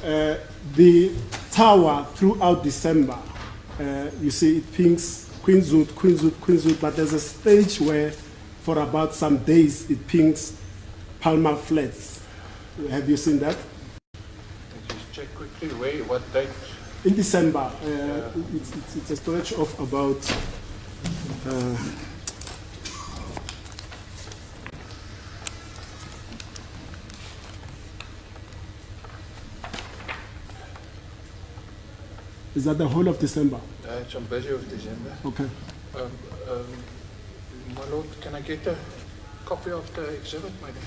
The tower throughout December, you see it pings Queenswood, Queenswood, Queenswood, but there's a stage where for about some days it pings Palmer Flats. Have you seen that? Just check quickly what date? In December. It's a stretch of about is that the whole of December? It's on busy of December. Okay. My lord, can I get a copy of the exhibit, maybe?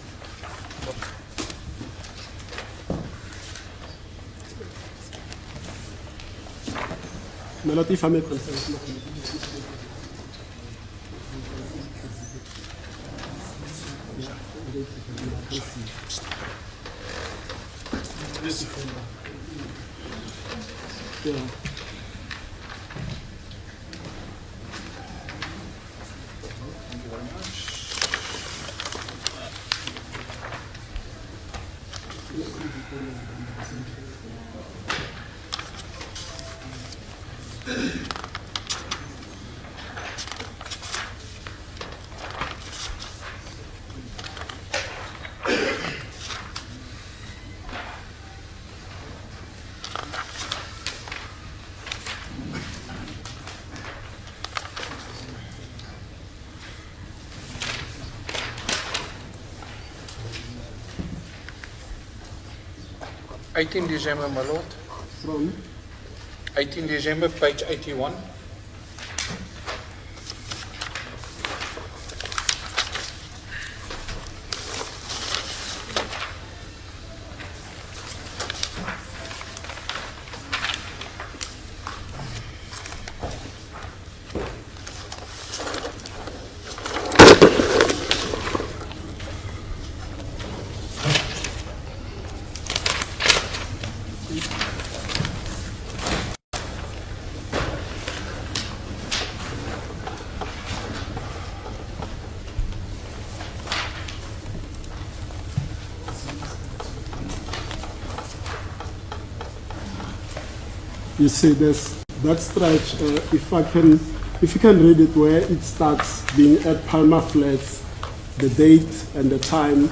My lord, if I may consent. Yeah. Thank you very much. $18 December, my lord. From 18 December, page 81. you see this that stretch. If you can read it, where it starts being at Palmer Flats, the date and the time,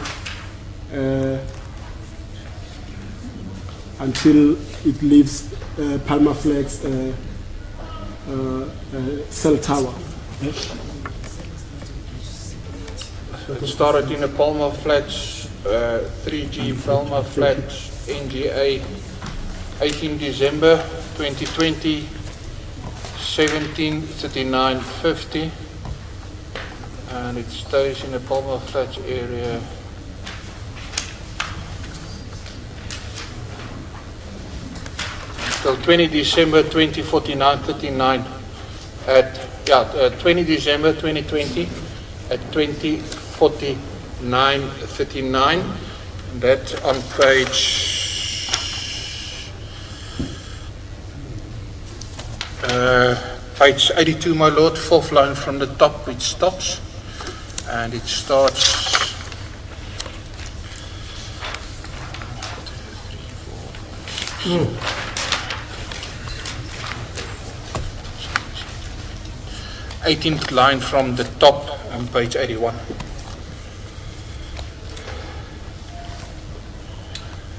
until it leaves Palmer Flats cell tower. It started in the Palmer Flats, 3G Palmer Flats, NGA, 18 December 2020, 17:39:50, and it stays in the Palmer Flats area. Till 20 December 2049:39 at 20 December 2020 at 2049:39. That on page 82, my lord, fourth line from the top, it stops, and it starts 18th line from the top on page 81.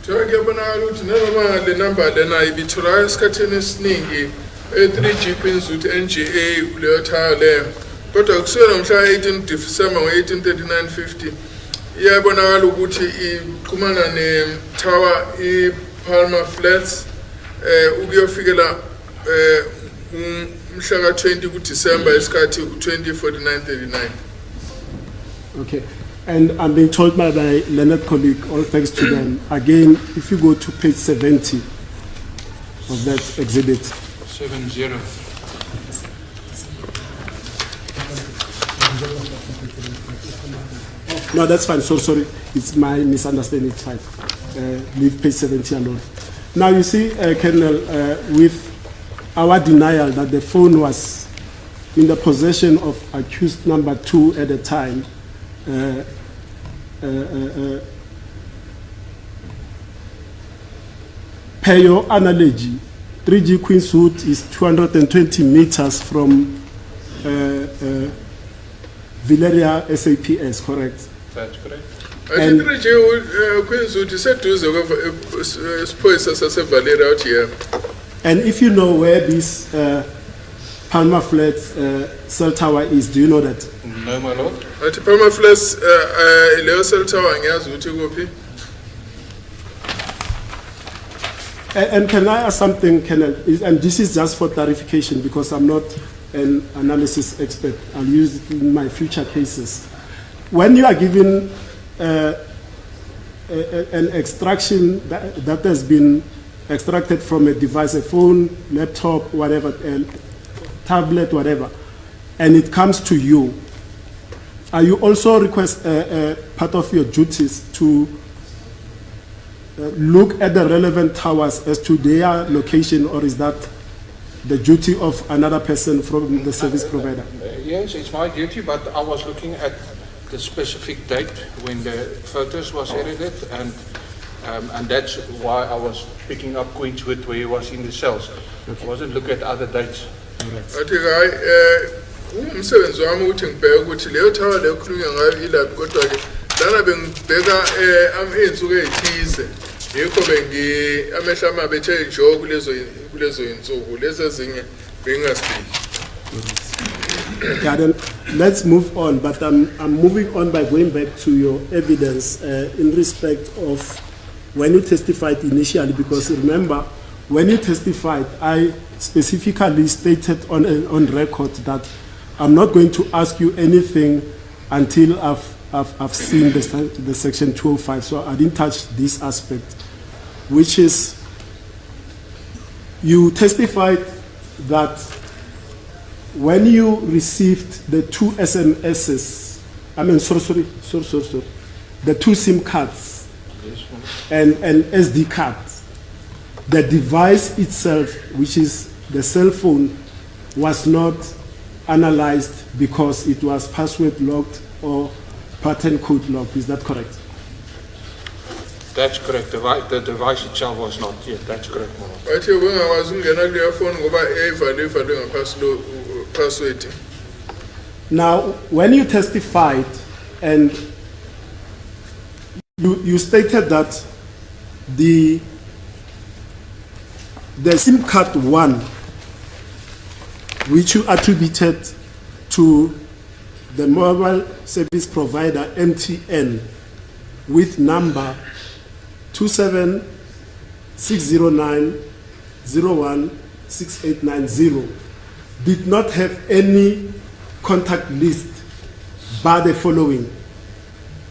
Ngiyabonakala ukuthi noma le number lena ibithola esikhathini esiningi 3G Queenswood NGA leyo tower leyo, kodwa kusukela mhla 18 December ngo-1839:50 iyabonakala ukuthi iqhumana ne-tower i-Palmer Flats ukuyofikela mhla ka-20 kuDisemba isikhathi 2049:39. Okay. And I'm being told by my learned colleague, all thanks to them. Again, if you go to page 70 of that exhibit. 70. No, that's fine. So sorry. It's my misunderstanding. It's fine. Leave page 70 alone. Now you see, Colonel, with our denial that the phone was in the possession of accused number 2 at the time, per your analogy, 3G Queenswood is 220 meters from Villeria SAPS, correct? That's correct. And 3G Queenswood is said to spoils us a Valeria out here. And if you know where this Palmer Flats cell tower is, do you know that? No, my lord. At Palmer Flats, Leo cell tower, and Yazuti. And can I ask something, Colonel? And this is just for clarification because I'm not an analysis expert. I'll use it in my future cases. When you are given an extraction that has been extracted from a device, a phone, laptop, whatever, a tablet, whatever, and it comes to you, are you also part of your duties to look at the relevant towers as to their location, or is that the duty of another person from the service provider? Yes, it's my duty, but I was looking at the specific date when the photos was edited, and that's why I was picking up Queenswood where he was in the cells. Okay. I wasn't looking at other dates. Umsebenzi wami uthi ngibheke ukuthi leyo tower leyo khulunywa ngayo ilaphi, kodwa ke lana bengibheka izinsuku ezithize, yikho amehla amabe bethe njo kulezo insuku lezi ezinye bengasibiki. Yeah, then let's move on, but I'm moving on by going back to your evidence in respect of when you testified initially, because remember, when you testified, I specifically stated on record that I'm not going to ask you anything until I've seen the section 205, so I didn't touch this aspect, which is you testified that when you received the two SMSs, the two SIM cards and SD cards, the device itself, which is the cell phone, was not analyzed because it was password locked or pattern code locked. Is that correct? That's correct. The device itself was not yet. That's correct, Mama. Now, when you testified and you stated that the SIM card 1, which you attributed to the mobile service provider MTN with number 27609016890, did not have any contact list but the following.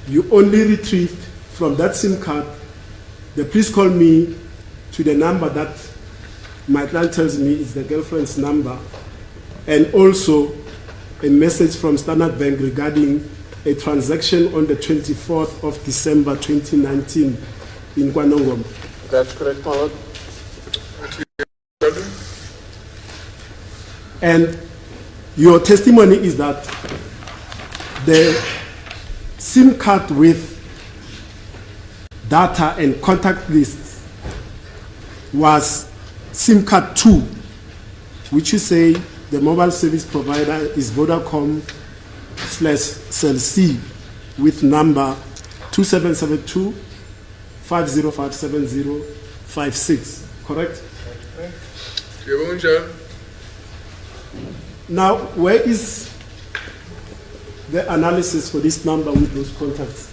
You only retrieved from that SIM card the please call me to the number that my client tells me is the girlfriend's number, and also a message from Standard Bank regarding a transaction on the 24th of December 2019 in Kwanongoma. That's correct, my lord. And your testimony is that the SIM card with data and contact lists was SIM card 2, which you say the mobile service provider is Vodacom/Cell C with number 2772505756, correct? Now, where is the analysis for this number with those contacts?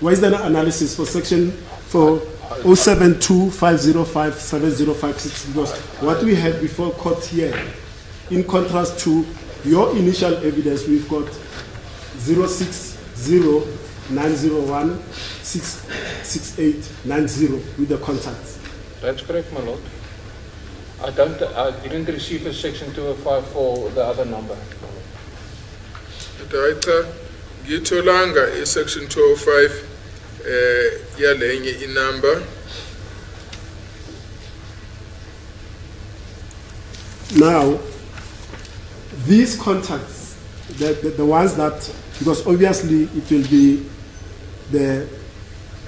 Where is the analysis for section for 072505756? Because what we have before court here, in contrast to your initial evidence, we've got 06090166890 with the contacts. That's correct, my lord. I didn't receive a section 205 for the other number. Director, ngitholanga section 205 yalenye inumber. Now, these contacts, the ones that, because obviously it will be the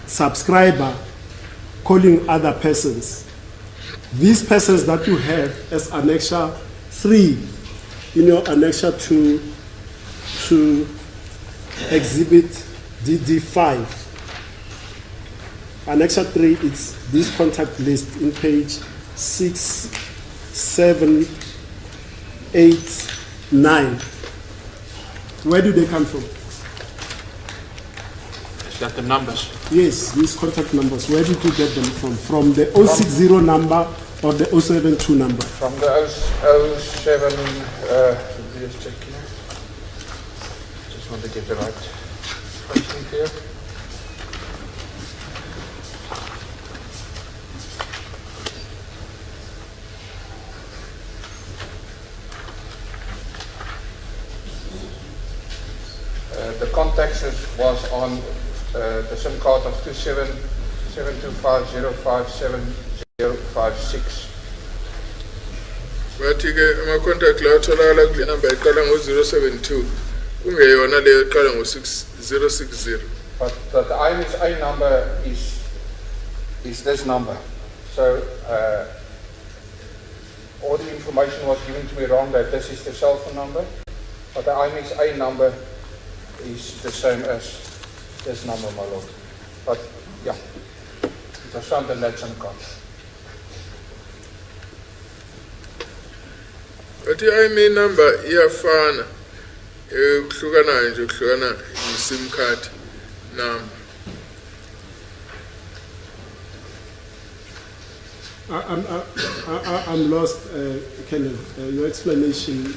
subscriber calling other persons. These persons that you have as Annexure 3 in your Annexure to Exhibit DD5. Annexure 3, it's this contact list in page 6, 7, 8, 9. Where do they come from? Is that the numbers? Yes, these contact numbers. Where did you get them from? From the 060 number or the 072 number? From the 07, just check here. Just want to get the right question here. The context was on the SIM card of 277250570056. Bathi-ke ama-contact la atholakala kule number iqala ngo-072 kungeyona leyo iqala ngo-060. But the IMSA number is this number. So all the information was given to me wrong that this is the cell phone number, but the IMSA number is the same as this number, my lord. But yeah, it was found in that SIM card. But i-IMEI number iyafana kuhlukana nje kuhlukana i-SIM card number. I'm lost, Kenneth. Your explanation,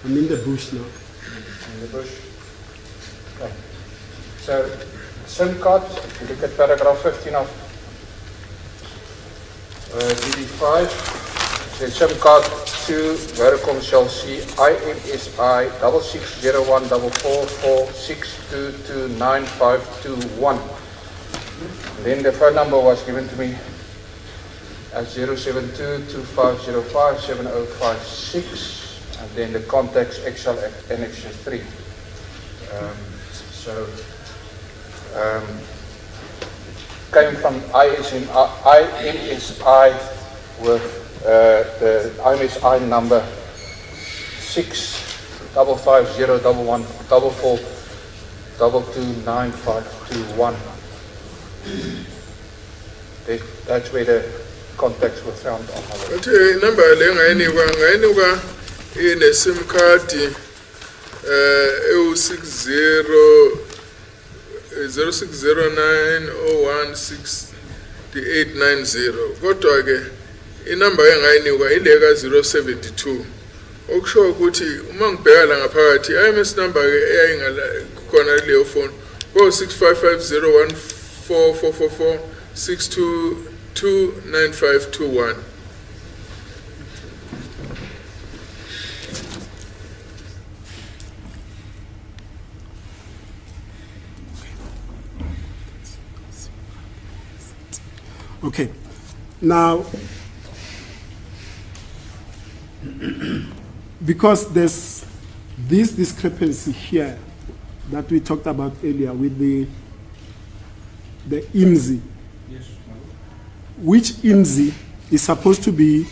I'm in the bush now. In the bush. Okay. So, SIM card, if you look at paragraph 15 of DD5, the SIM card 2, Vericom shall see IMSI 66014446229521. Then the phone number was given to me as 07225057056, and then the contacts XL Annexure 3. Came from IMSI with the IMSI number 6550114429521. That's where the contacts were found on our But number le ngayinikwa ine SIM card EU6090168890. Kodwa ke inumber engayinikwa ileka 072. Okusho ukuthi uma ngibheka la ngaphakathi IMS number ke eyayingala khona leyo phone go 6550144446229521. Okay. Now, because there's this discrepancy here that we talked about earlier with the IMSI, Yes. which IMSI is supposed to be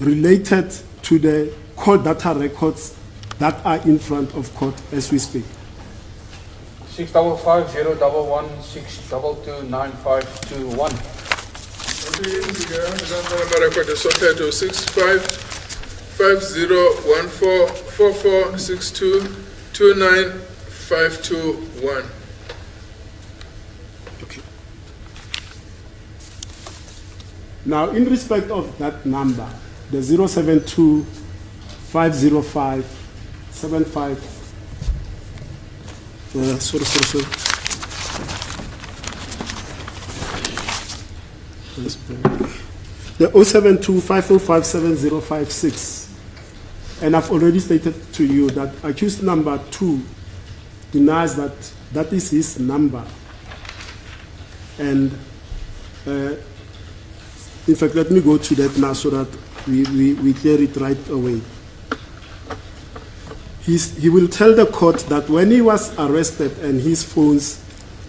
related to the court data records that are in front of court as we speak. 6550116229521. Number record is software 65504462299521. Okay. Now, in respect of that number, the 072 505 75. Sorry. The 072 505 7056. And I've already stated to you that accused number 2 denies that that is his number. And in fact, let me go to that now so that we clear it right away. He will tell the court that when he was arrested and his phones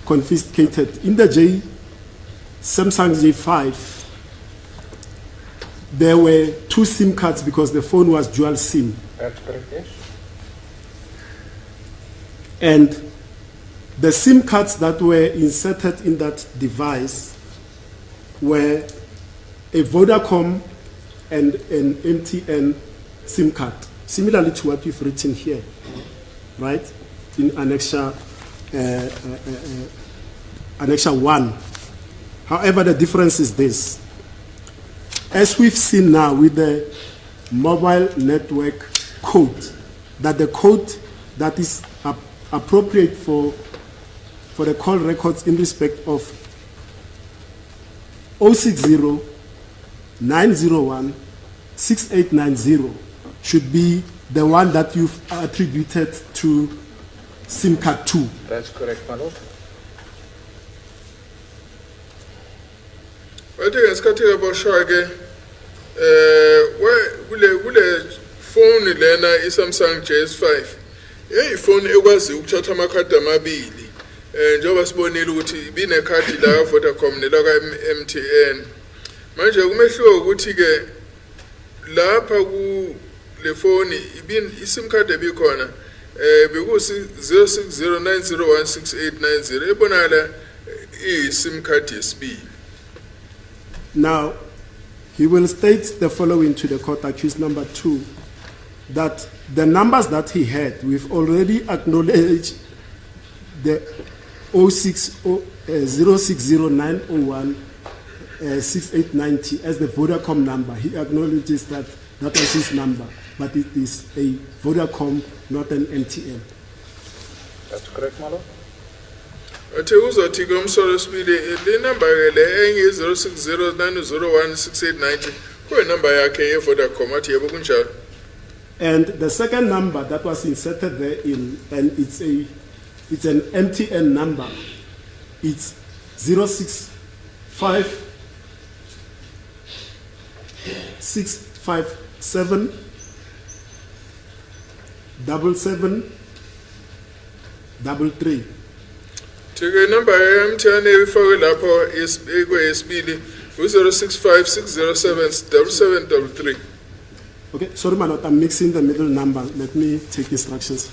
confiscated in the Samsung J5, there were 2 SIM cards because the phone was dual SIM. That's correct, yes. And the SIM cards that were inserted in that device were a Vodacom and an MTN SIM card, similarly to what you've written here, right? In Annexure 1. However, the difference is this. As we've seen now with the mobile network code, that the code that is appropriate for the call records in respect of 060 901 6890 should be the one that you've attributed to SIM card 2. That's correct, my lord. Wathi ngesikhathi kabosha ke kule phone lena iSamsung JS5 phone ekwazi ukuthatha amakhadi amabili njengoba sibonile ukuthi ibinekhadi la Vodacom nelaka MTN. Manje kumehluko ukuthi ke lapha ku le phone iSIM card ebikhona bekusi 0609016890 ebonala iSIM card yesibili. Now, he will state the following to the court, accused number 2, that the numbers that he had, we've already acknowledged the 0609016890 as the Vodacom number. He acknowledges that that was his number, but it is a Vodacom, not an MTN. That's correct, my lord. Athe uzothi komsolo sibili le number le enye 0609016890 kuyi number yakhe ye Vodacom athi yebo kunjalo. And the second number that was inserted there in, and it's an MTN number. It's 065 657 7733. Tike number ya MTN efakwe lapho yesibili 065 607 7733. Okay, sorry, my lord, I'm mixing the middle number. Let me take instructions.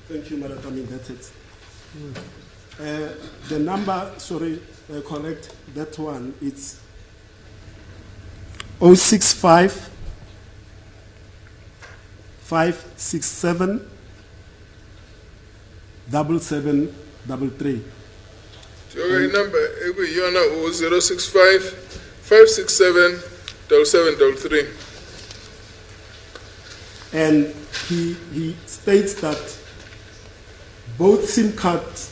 Thank you, Madam. I mean, that's it. The number, sorry, correct, that one, it's 065 567 7733. So number ekuyiyona 065 567 7733. And he states that both SIM cards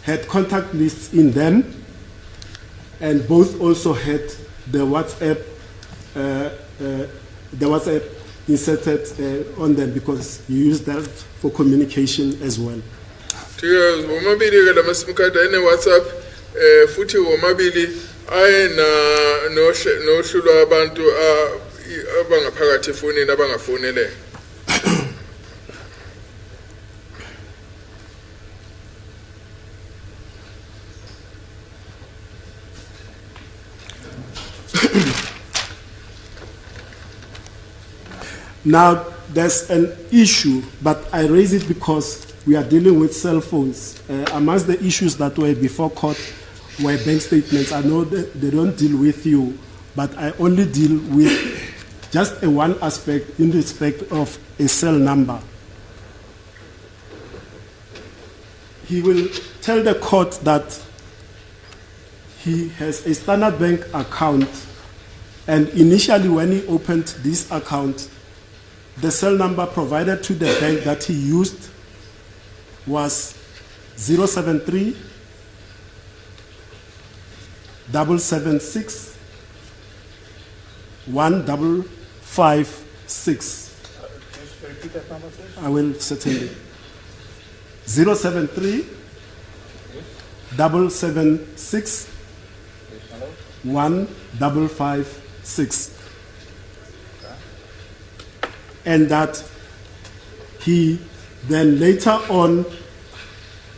had contact lists in them, and both also had the WhatsApp inserted on them because you use that for communication as well. Tike womabili ke lama SIM card ane WhatsApp futhi womabili ayena nohlu lwabantu abangaphakathi efonini abangafonele. Now, there's an issue, but I raise it because we are dealing with cell phones. Amongst the issues that were before court were bank statements. I know that they don't deal with you, but I only deal with just one aspect in respect of a cell number. He will tell the court that he has a Standard Bank account, and initially when he opened this account, the cell number provided to the bank that he used was 073 776 1556. Just repeat that number, please. I will certainly. 073 776 Yes, my lord. 1556. And that he then later on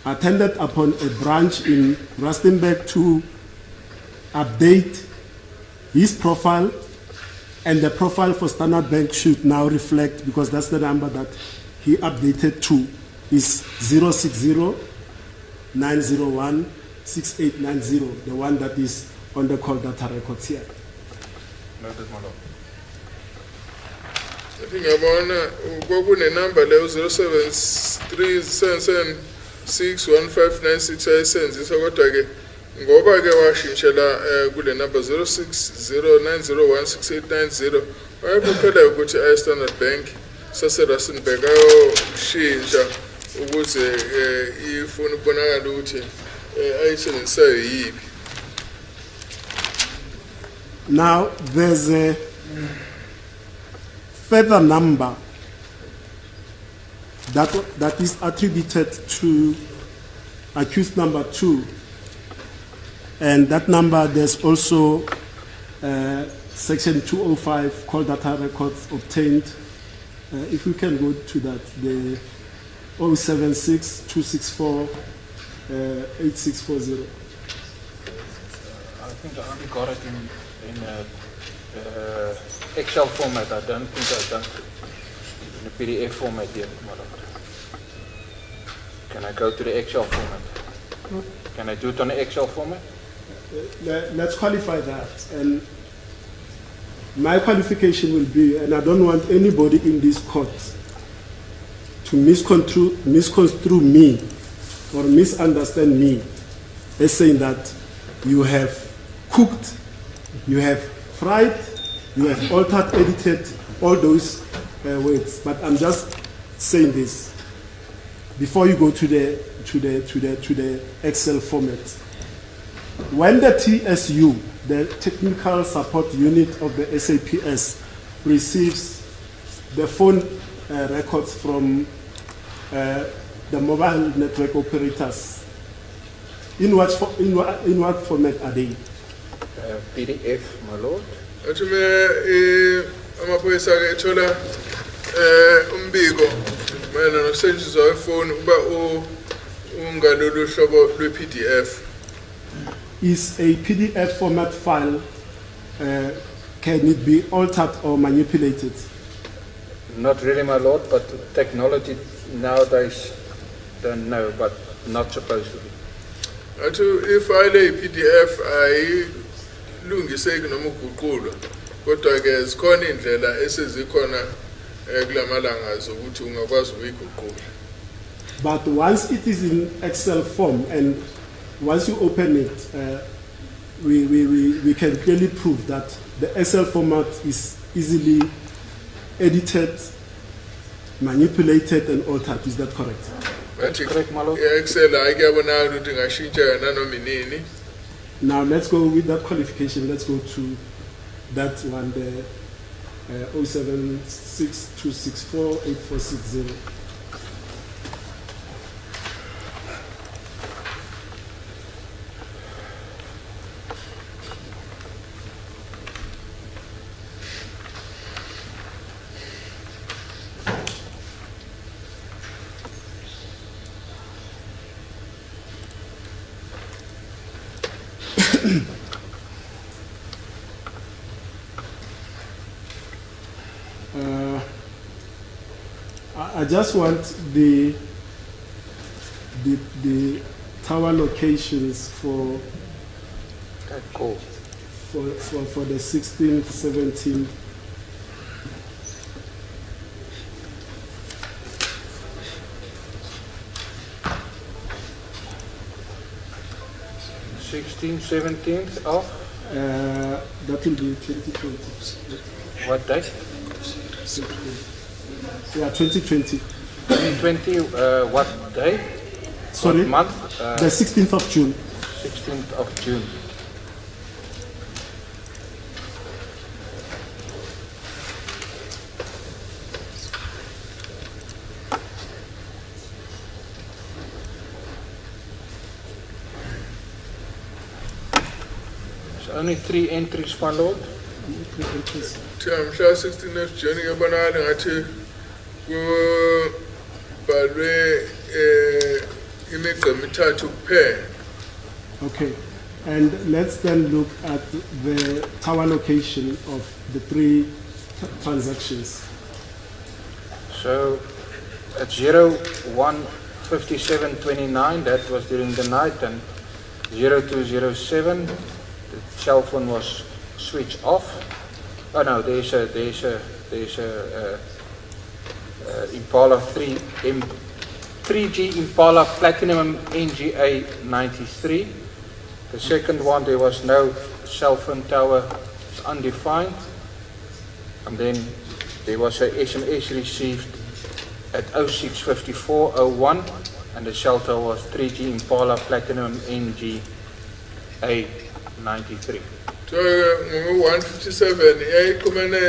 attended upon a branch in Rustenburg to update his profile, and the profile for Standard Bank should now reflect, because that's the number that he updated to, is 060 901 6890, the one that is on the call data records here. Noted, my lord. ngiyabona kwakunenamba leyo 0737761596 ayisenzisa, kodwa ke ngoba ke washintshela kule number 0609016890 wayebophela ukuthi aye Standard Bank sase-Rustenburg ayoshintsha ukuze ifuna ukubonakala ukuthi ayisebenzisayo yiphi. Now, there's a further number that is attributed to accused number 2. And that number, there's also section 205 call data records obtained. If we can go to that, the 076 264 8640. I think I only got it in Excel format. I don't think I've done it in a PDF format yet, my lord. Can I go to the Excel format? Can I do it on the Excel format? Let's qualify that. And my qualification will be, and I don't want anybody in this court to misconstrue me or misunderstand me as saying that you have cooked, you have fried, you have altered, edited, all those words. But I'm just saying this before you go to the Excel format. When the TSU, the Technical Support Unit of the SAPS, receives the phone records from the mobile network operators, in what format are they? PDF, my lord. Athi amaphoyisa ke ethola umbiko mayelana nokusetshenziswa kwefoni uba ungalolu hlobo lwe-PDF. Is a PDF format file, can it be altered or manipulated? Not really, my lord, but technology nowadays don't know, but not supposed to be. Athi ifile eyi-PDF ayilungiseki noma uguqulwa, kodwa ke zikhona indlela esezikhona kulamalanga zokuthi ungakwazi ukuyiguqula. But once it is in Excel form, and once you open it, we can clearly prove that the Excel format is easily edited, manipulated, and altered. Is that correct? That's correct, my lord. Excel ayikuyabonakala ukuthi ingashintsha yona noma inini. Now let's go with that qualification. Let's go to that one, the 076-264-8460. I just want the tower locations for Cool. for the 16th, 17th. 16th, 17th of That will be 2020. what date? Yeah, 2020. 2020, what day? Sorry? What month? The 16th of June. 16th of June. There's only 3 entries, my lord. mhla 16 of June ngiyabonakala ngathi kubhalwe imigqa emithathu kuphela. Okay. And let's then look at the tower location of the 3 transactions. So at 01:57:29, that was during the night, and 02:07, the cell phone was switched off. Oh no, there's a Impala 3G Impala Platinum NGA 93. The second one, there was no cell phone tower, it's undefined. And then there was a SMS received at 06:54:01, and the cell tower was 3G Impala Platinum NGA 93. So ngo-157 yayiqhumene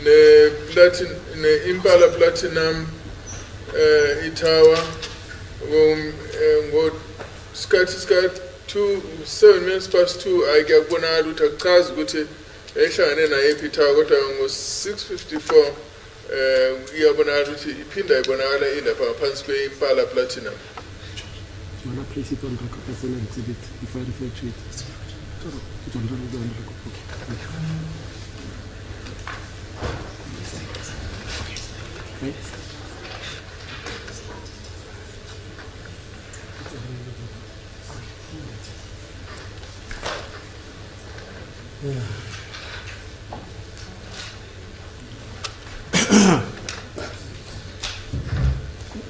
ne-Impala Platinum itower ngosikhathi sika-2 hayi kuyakubonakala ukuthi akuchazi ukuthi yayihlangane nayiphi itower, kodwa ngo-6:54 iyabonakala ukuthi iphinda ibonakala ilapha ngaphansi kwe-Impala Platinum. Do you want to place it on record as an exhibit if I refer to it? It's on record. Okay. Thank you. Okay.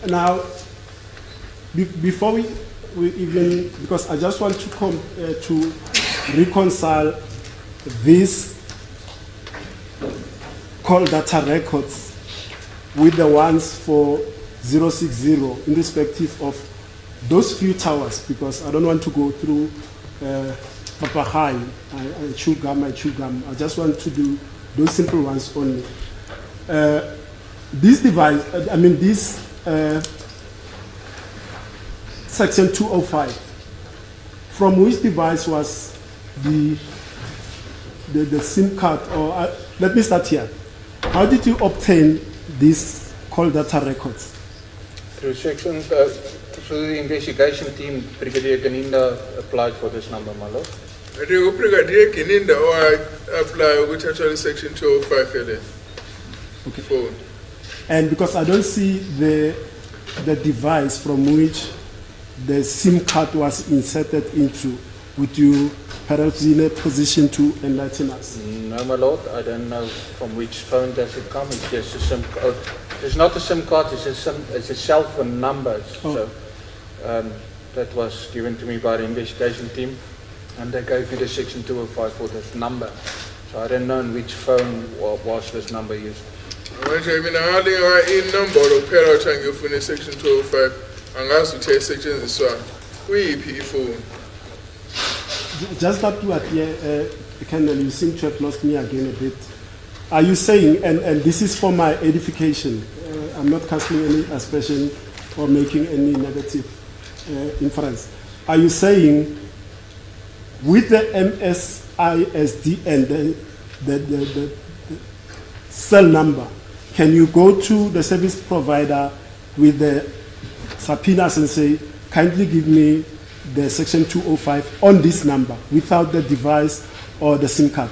Now, before we even, because I just want to come to reconcile these call data records with the ones for 060 in respective of those few towers, because I don't want to go through Papahai, I chew gum. I just want to do those simple ones only. This device, this section 205, from which device was the SIM card, or let me start here. How did you obtain these call data records? Through section, through the investigation team, Brigadier Ganinda applied for this number, my lord. Brigadier Ganinda apply ukuthi actually section 205 Okay. phone. And because I don't see the device from which the SIM card was inserted into, would you perhaps in a position to enlighten us? No, my lord, I don't know from which phone does it come. It's just a SIM card. It's not a SIM card, it's a cell phone number. Oh. So that was given to me by the investigation team, and they gave me the section 205 for this number. So I don't know in which phone was this number used. Manje mina ngale inombolo kuphela ukuthi ngiyofuna section 205 angazi ukuthi esetshenziswa kuyiphi ifoni. Just that word here, Colonel, you seem to have lost me again a bit. Are you saying, and this is for my edification, I'm not casting any aspersion or making any negative inference. Are you saying with the MSISD and the cell number, can you go to the service provider with the subpoenas and say, kindly give me the section 205 on this number without the device or the SIM card?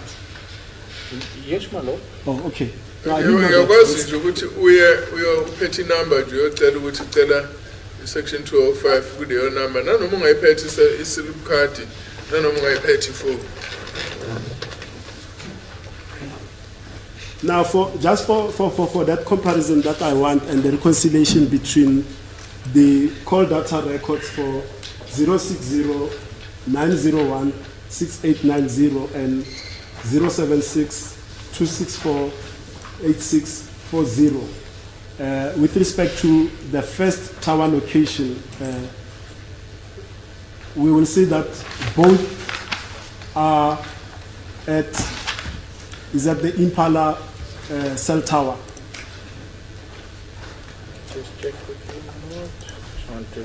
Yes, my lord. Oh, okay. No, I didn't know Uyakwazi that. nje ukuthi uye uphethe inumber nje uyocela ukuthi ucela section 205 kuleyo number, nanoma ungayiphethe iSIM card, nanoma ungayiphethe ifoni. Now, for that comparison that I want and the reconciliation between the call data records for 060 901 6890 and 076 264 8640. With respect to the first tower location, we will see that both are at the Impala cell tower. Just check quickly. Just want to.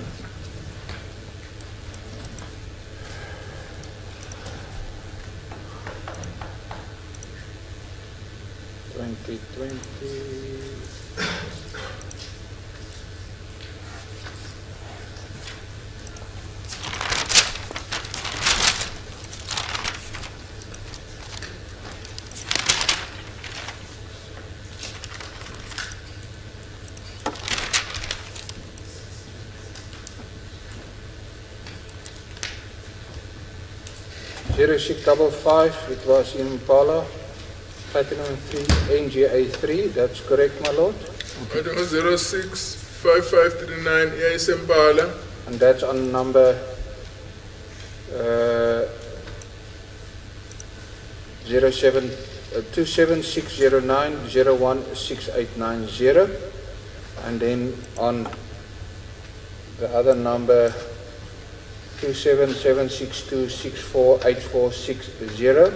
Zero 655, it was Impala, Platinum 3, NGA3, that's correct, my lord. 065539 Impala. And that's on number 27609016890, and then on the other number 27762648460.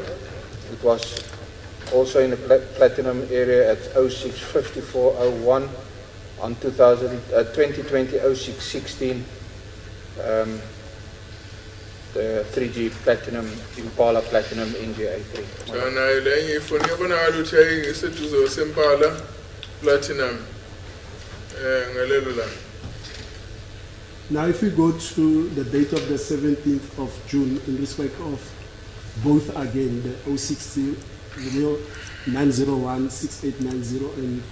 It was also in the platinum area at 065401 on 2020 0616. The 3G Platinum Impala Platinum NGA3. Nayo le ngifuna ngiyabona ukuthi ayiseduze Impala Platinum ngalelo la. Now, if we go to the date of the 17th of June in respect of both again, the 060 901 6890 and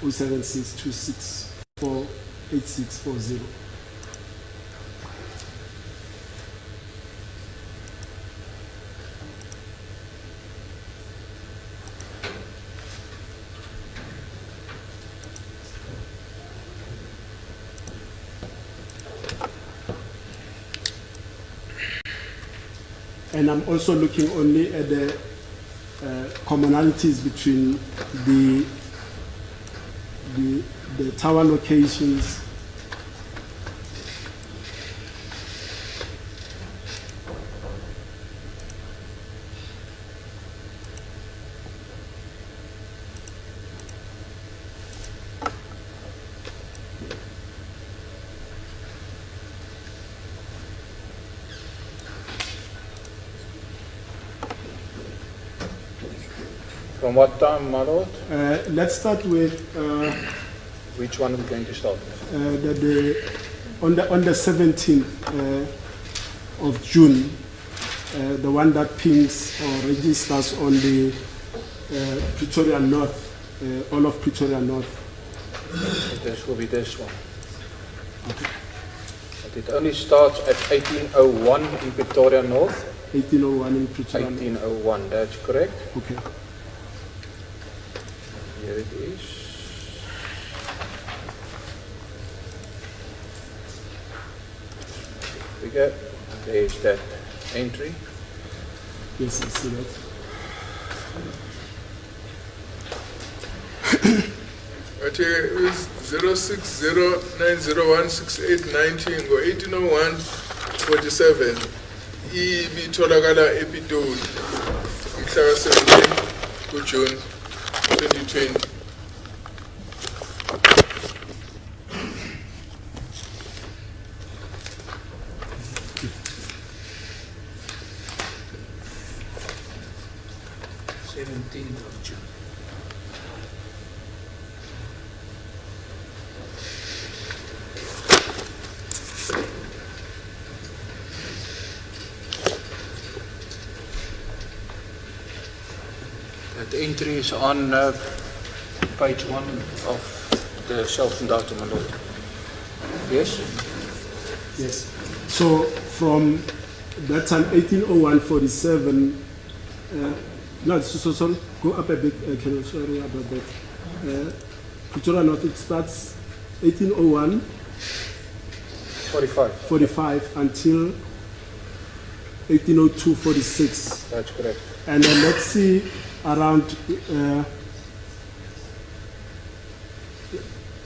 076 264 8640. And I'm also looking only at the commonalities between the tower locations . From what time, my lord? Let's start with Which one are we going to start with? on the 17th of June, the one that pings or registers on the Pretoria North, all of Pretoria North. This will be this one. Okay. But it only starts at 1801 in Pretoria North. 1801 in Pretoria North. 1801, that's correct. Okay. Here it is. Bigger. There's that entry. Yes, I see that. But it was 0609016890 ngo 1801-47 ibitholakala ePitoli mhla ka-17 kuJune 2020. That entry is on page 1 of the self-indicted, my lord. Yes? Yes. So from that time, 1801-47, no, so sorry, go up a bit, sorry about that. Pretoria North, it starts 1801 45. 45 until 1802-46. That's correct. And then let's see around,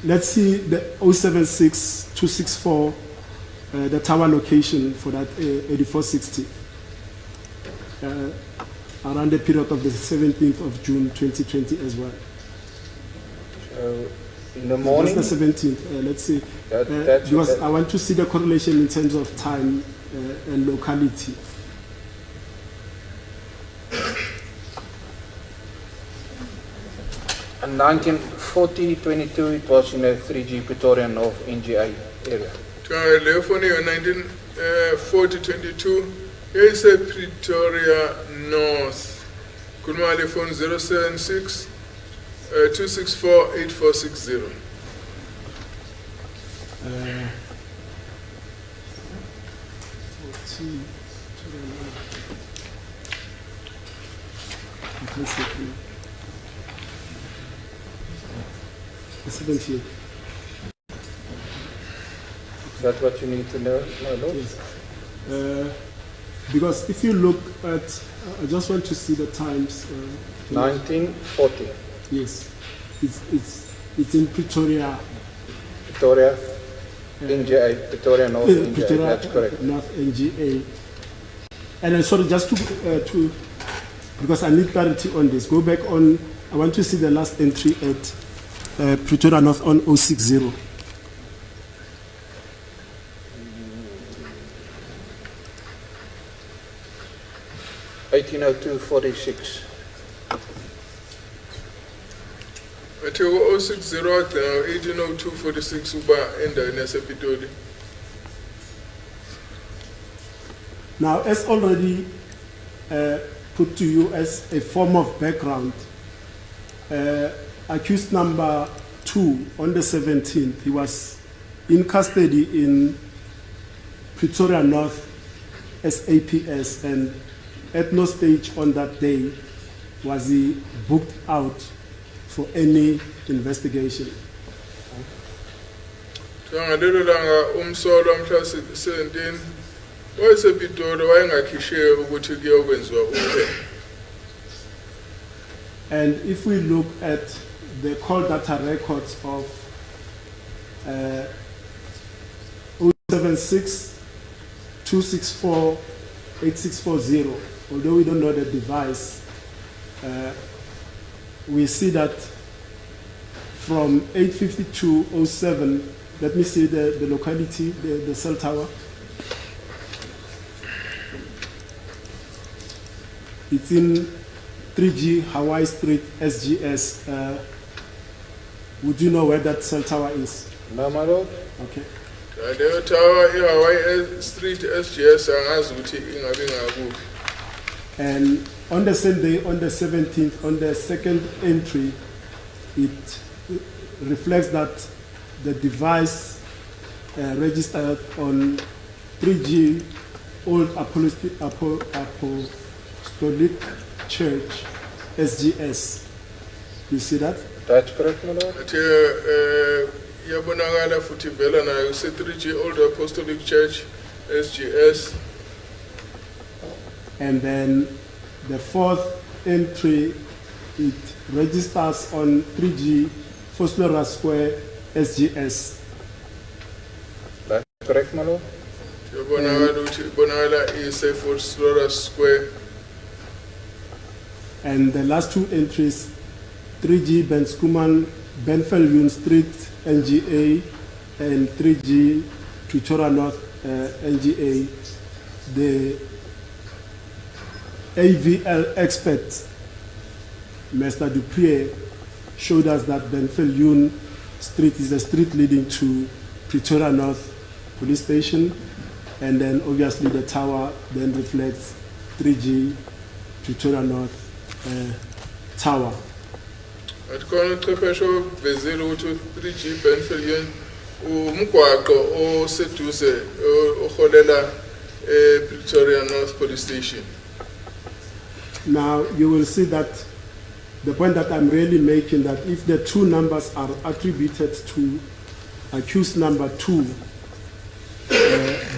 let's see the 076264, the tower location for that 8460. Around the period of the 17th of June 2020 as well. So in the morning? That's the 17th. Let's see. That's because okay. I want to see the correlation in terms of time and locality. In 1940-22, it was in the 3G Pretoria North NGA area. Le phone yo 1940-22 is a Pretoria North. Kulma le phone 076 264 8460. The 17th. Is that what you need to know, my lord? Yes. Because if you look at, I just want to see the times. 1940, Yes, it's in Pretoria. Pretoria, NGA, Pretoria North NGA, Pretoria, that's correct. North NGA. And then, sorry, just to because I need clarity on this. Go back on. I want to see the last entry at Pretoria North on 060. Athi 060 agcina 1802-46 uba endaweni yasePitoli. Now, as already put to you as a form of background, accused number 2 on the 17th, he was in custody in Pretoria North SAPS, and at no stage on that day was he booked out for any investigation. Ngalelo langa umsolo mhla 17 wayesePitoli wayengakhishiwe ukuthi kuyokwenziwa uphe. And if we look at the call data records of 076 264 8640, although we don't know the device, we see that from 85207, let me see the locality, the cell tower. It's in 3G Hawaii Street SGS. Would you know where that cell tower is? No, my lord. Okay. Leyo tower iHawaii Street SGS angazi ukuthi ingabe ngakuphi. And on the same day, on the 17th, on the second entry, it reflects that the device registered on 3G Old Apostolic Church SGS. You see that? That's correct, my lord. Athi yabonakala futhi vela nayo se3G Old Apostolic Church SGS. And then the fourth entry, it registers on 3G Foslora Square SGS. That's correct, my lord. Yabonakala ukuthi bonakala iseFoslora Square. And the last two entries, 3G Ben Skuman, Benfeldune Street NGA, and 3G Pretoria North NGA. The AVL expert, Mr. Duprier, showed us that Benfeldune Street is a street leading to Pretoria North Police Station, and then obviously the tower then reflects 3G Pretoria North Tower. Atikona uqeqesho vezile ukuthi 3G Benfeldune umgwaqo oseduze oholela Pretoria North Police Station. Now you will see that the point that I'm really making, that if the two numbers are attributed to accused number 2,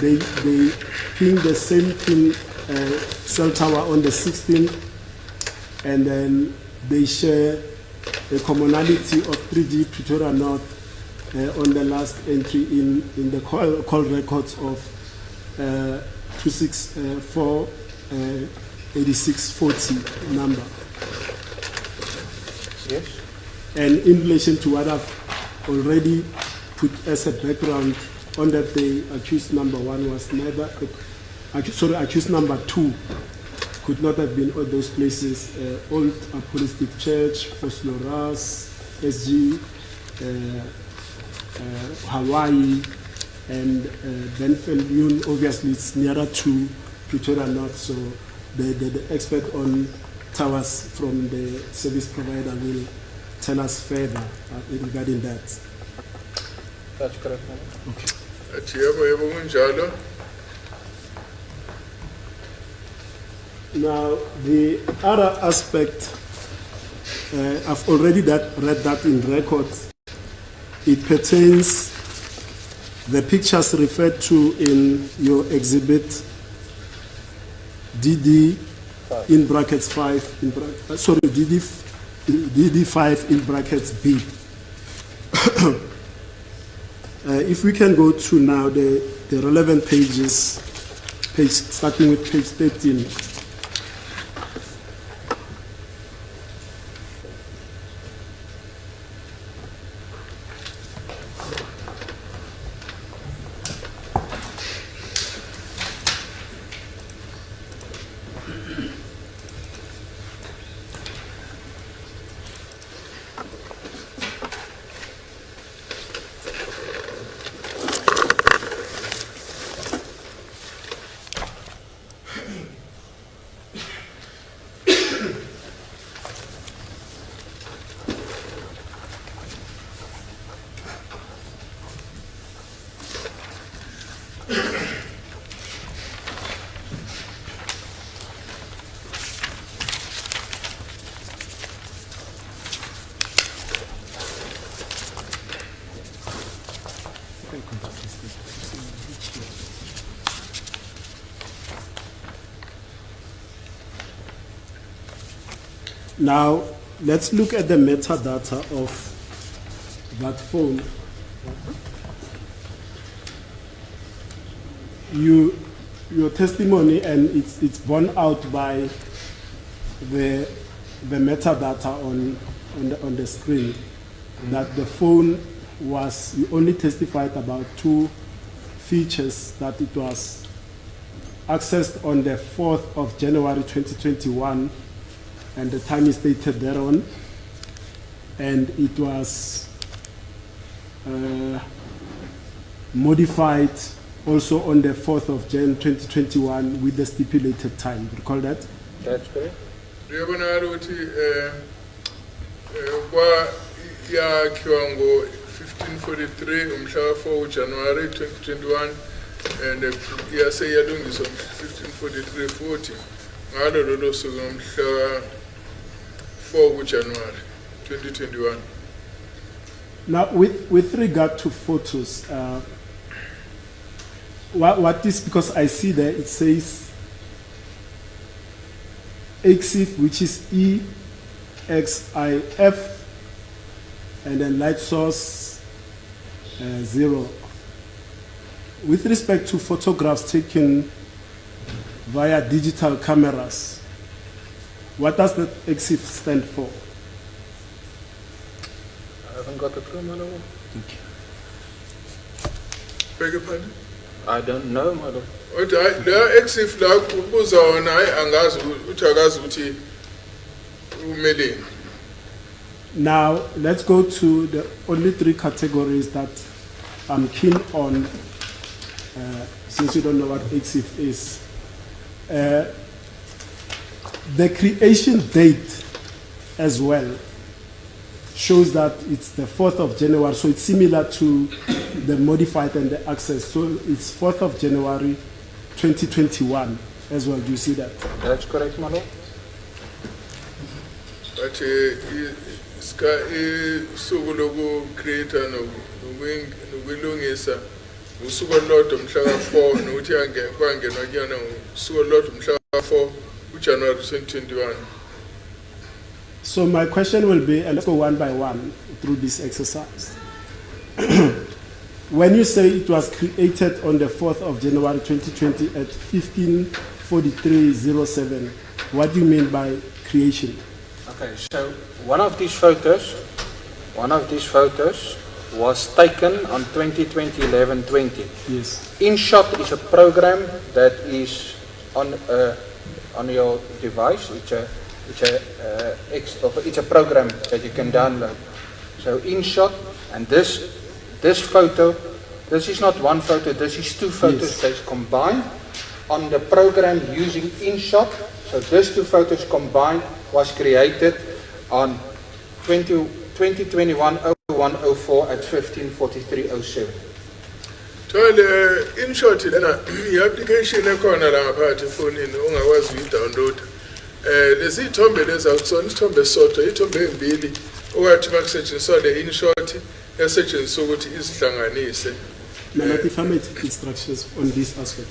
they ping the same thing cell tower on the 16th, and then they share a commonality of 3G Pretoria North on the last entry in the call records of 264 8640 number. Yes. And in relation to what I've already put as a background, on that day, accused number 1 was neither, accused number 2 could not have been all those places, Old Apostolic Church, Fosloras, SG, Hawaii, and Benfeldune. Obviously it's nearer to Pretoria North, so the expert on towers from the service provider will tell us further regarding that. That's correct, madam. Okay. Now, the other aspect, I've already read that in record. It pertains the pictures referred to in your exhibit DD in brackets 5, DD5 in brackets B. If we can go to now the relevant pages, starting with page 13. Now, let's look at the metadata of that phone. Your testimony, and it's borne out by the metadata on the screen, that the phone was, you only testified about 2 features, that it was accessed on the 4th of January 2021, and the time is stated thereon, and it was modified also on the 4th of Jan 2021 with the stipulated time. Recall that? That's correct. yakhiwa ngo-1543 umhla ka-4 January 2021, and yase yalungiswa 1543 ngalo lolo suku ngomhla ka-4 January 2021. Now, with regard to photos, what is, because I see there it says EXIF, which is EXIF, and then light source 0. With respect to photographs taken via digital cameras, what does that EXIF stand for? I haven't got the clue, madam. Okay. Beg your pardon? I don't know, madam. La EXIF la kubuza wona angazi uthi akazi ukuthi umeleni. Now, let's go to the only 3 categories that I'm keen on, since you don't know what EXIF is. The creation date as well shows that it's the 4th of January, so it's similar to the modified and the access. So it's 4th of January 2021 as well. Do you see that? That's correct, madam. But suku loku creator nokulungisa usuku olulodwa mhla ka-4 nokuthi kwangenwa kuyona usuku olulodwa mhla ka-4 uJanuary 2021. So my question will be, and let's go one by one through this exercise. When you say it was created on the 4th of January 2020 at 15:43:07, what do you mean by creation? Okay, so one of these photos was taken on 2020-11-20. Yes. InShot is a program that is on your device. It's a program that you can download. So InShot, and this photo, this is not one photo, this is two photos that's combined on the program using InShot. So these two photos combined was created on 2021-01-04 at 15:43:07. In short, i-application ekhona la ngaphakathi efonini ongakwazi uyi-download. Lezithombe lezi akusona isithombe esisodwa, iy'thombe ey'mbili okwathi uma kusetshenziswa le InShot esetshenziswa ukuthi izihlanganise. Now, if I may take instructions on this aspect.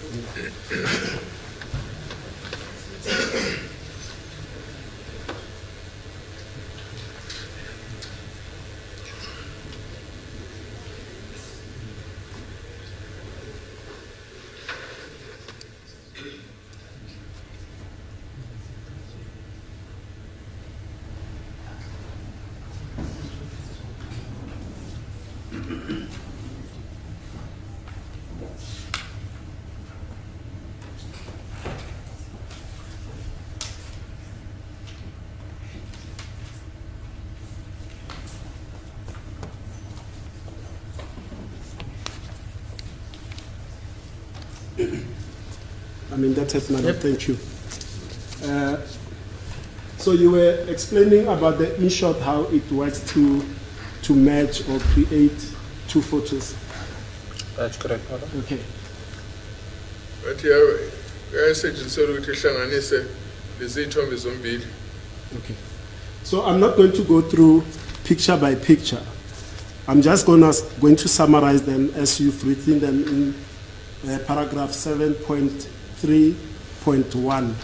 I mean, that's it, madam. Thank you. So you were explaining about the InShot, how it works to match or create two photos. That's correct, madam. Okay. But yasetshenziswa ukuthi ihlanganise lezithombe zombili. Okay. So I'm not going to go through picture by picture. I'm just going to summarize them as you've written them in paragraph 7.3.1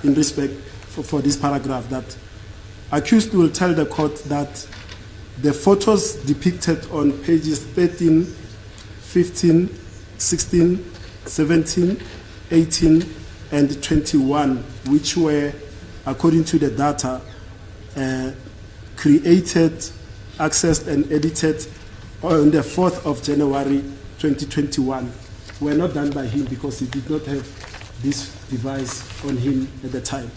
in respect for this paragraph, that accused will tell the court that the photos depicted on pages 13, 15, 16, 17, 18, and 21, which were, according to the data, created, accessed, and edited on the 4th of January 2021, were not done by him because he did not have this device on him at the time.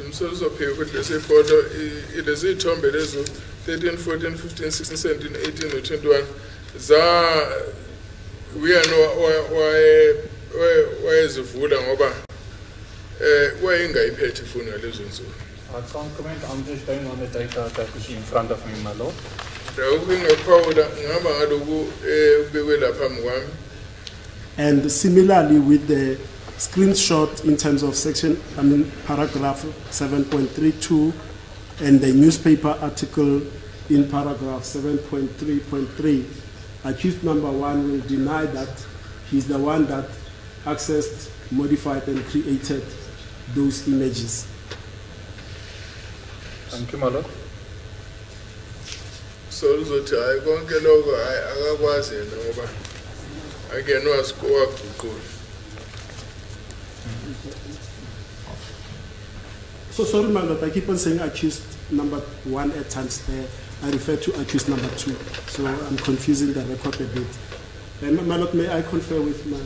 Umsoluzo ukuthi lesi photo lezithombe lezo 13, 14, 15, 16, 17, 18 no 21 uyena wayezivula ngoba wayengayiphethe ifoni ngalezo nsuku. I can't comment, I'm just going on the data that is in front of me, my lord. And similarly with the screenshot in terms of paragraph 7.32 and the newspaper article in paragraph 7.3.3, accused number 1 will deny that he's the one that accessed, modified, and created those images. Thank you, my lord. So uzothi hayi konke lokho akakwazi yena ngoba akenwa sikowaguqula. So sorry, my lord, I keep on saying accused number 1 at times there. I refer to accused number 2. So I'm confusing the record a bit. And my lord, may I confer with my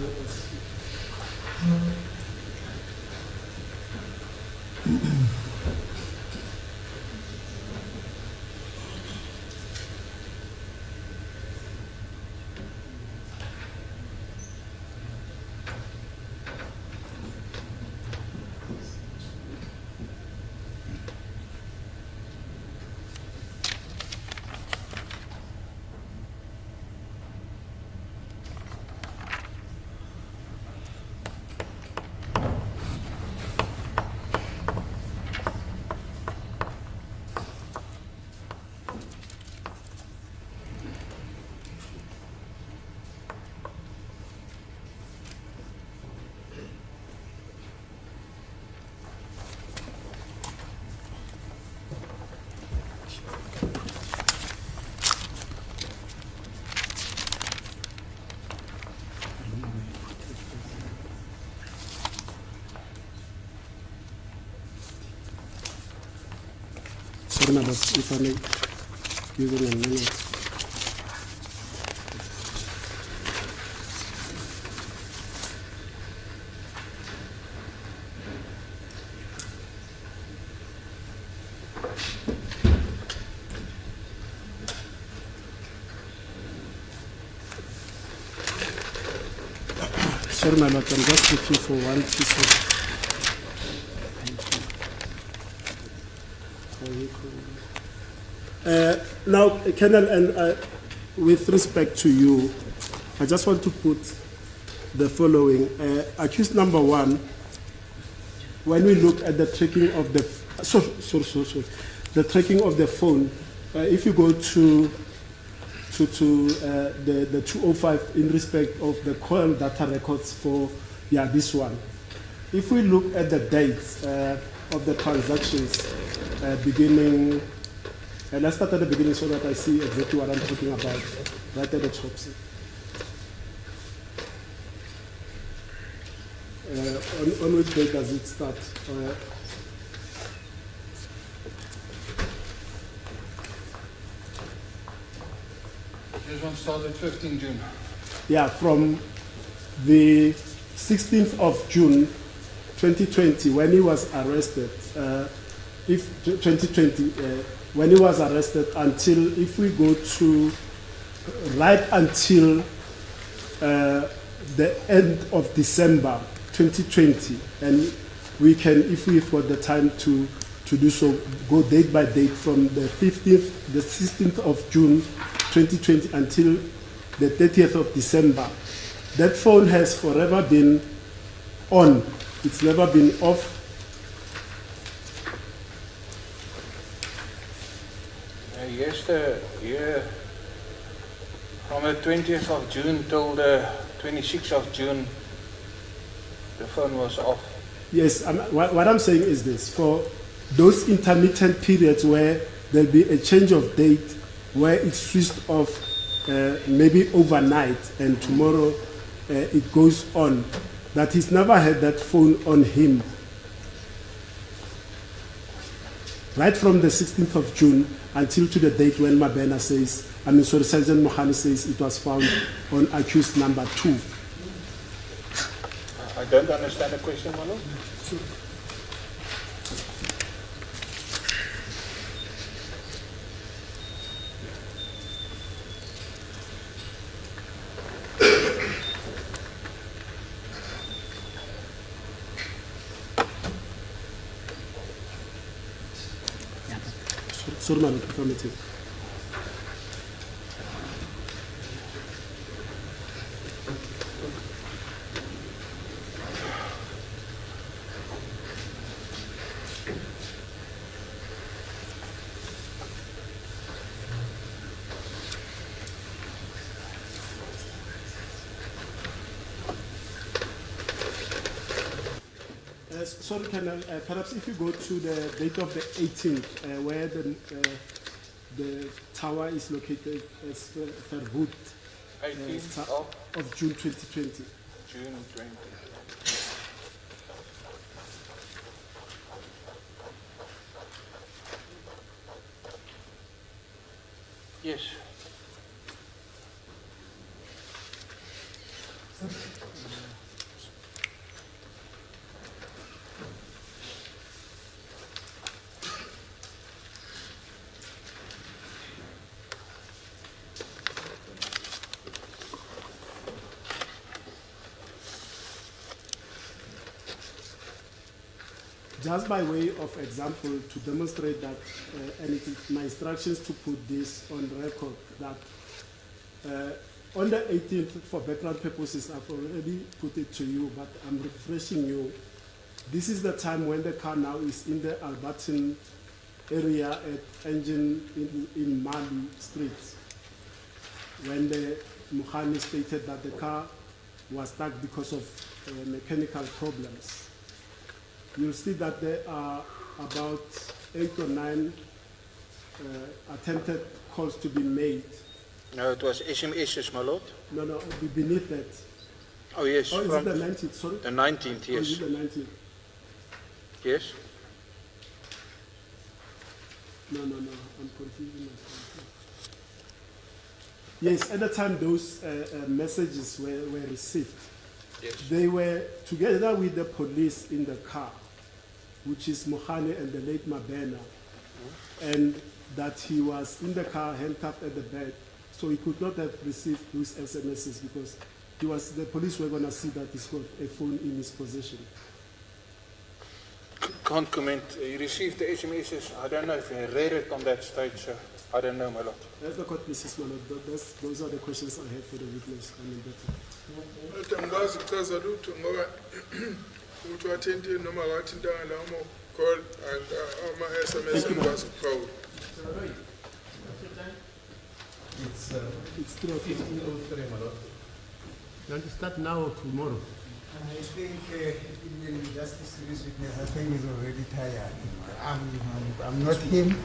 Sorry, my lord, if I may give it a minute. Sorry, my lord, I'm just looking for one piece of. Now, Colonel, and with respect to you, I just want to put the following. Accused number one, when we look at the tracking of the the tracking of the phone, if you go to the 205 in respect of the call data records for this one. If we look at the dates of the transactions beginning, let's start at the beginning so that I see exactly what I'm talking about right at the top. On which date does it start? This one started 15 June. Yeah, from the 16th of June 2020 when he was arrested, when he was arrested until, if we go to right until the end of December 2020, and we can, if we've got the time to do so, go date by date from the 16th of June 2020 until the 30th of December. That phone has forever been on. It's never been off. Yes, from the 20th of June till the 26th of June, the phone was off. Yes, what I'm saying is this. For those intermittent periods where there'll be a change of date, where it's switched off maybe overnight and tomorrow it goes on, that he's never had that phone on him. Right from the 16th of June until to the date when Mabena says, Sergeant Mohani says it was found on accused number 2. I don't understand the question, my lord. Sorry, madam, affirmative. Sorry, Colonel, perhaps if you go to the date of the 18th, where the tower is located as Verwoerd, 18th of June 2020. June 20. Yes. Just by way of example, to demonstrate that, and it is my instructions to put this on record, that on the 18th, for background purposes, I've already put it to you, but I'm refreshing you. This is the time when the car now is in the Alberton area at Engine in Mali Street, when the Mohani stated that the car was stuck because of mechanical problems. You'll see that there are about 8 or 9 attempted calls to be made. No, it was SMS's, my lord. No, beneath that. Oh, yes. Oh, is it the 19th, sorry? The 19th, yes. Oh, is it the 19th? Yes. No, I'm confusing myself. Yes, at the time those messages were received, Yes. they were together with the police in the car, which is Mohane and the late Mabena, and that he was in the car handcuffed at the bed, so he could not have received those SMSs because the police were going to see that he's got a phone in his possession. Can't comment. You received the SMSs. I don't know if you read it on that stage, so I don't know, my lord. That's the court, Mrs. Malot. Those are the questions I have for the witness. Kodwa ngikwazi ukuchaza lutho ngoba ukuthi wathintile noma akathintanga lawo ama-call ama-SMS ngikwazi ukuphawula. It's 3:15. my lord. You want to start now or tomorrow? I think even Justice Series witness, I think he's already tired. I'm not him,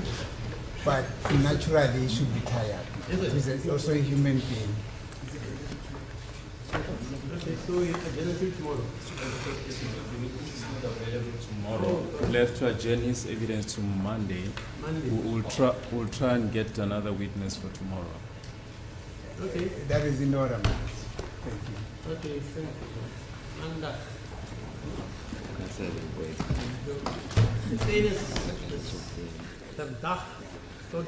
but naturally he should be tired. He's also a human being. Okay, so identity tomorrow. Tomorrow, we'll have to adjourn his evidence to Monday. We'll try and get another witness for tomorrow. Okay. That is in order, man. Thank you. Okay, thank you. Anda. De tweede is de dag tot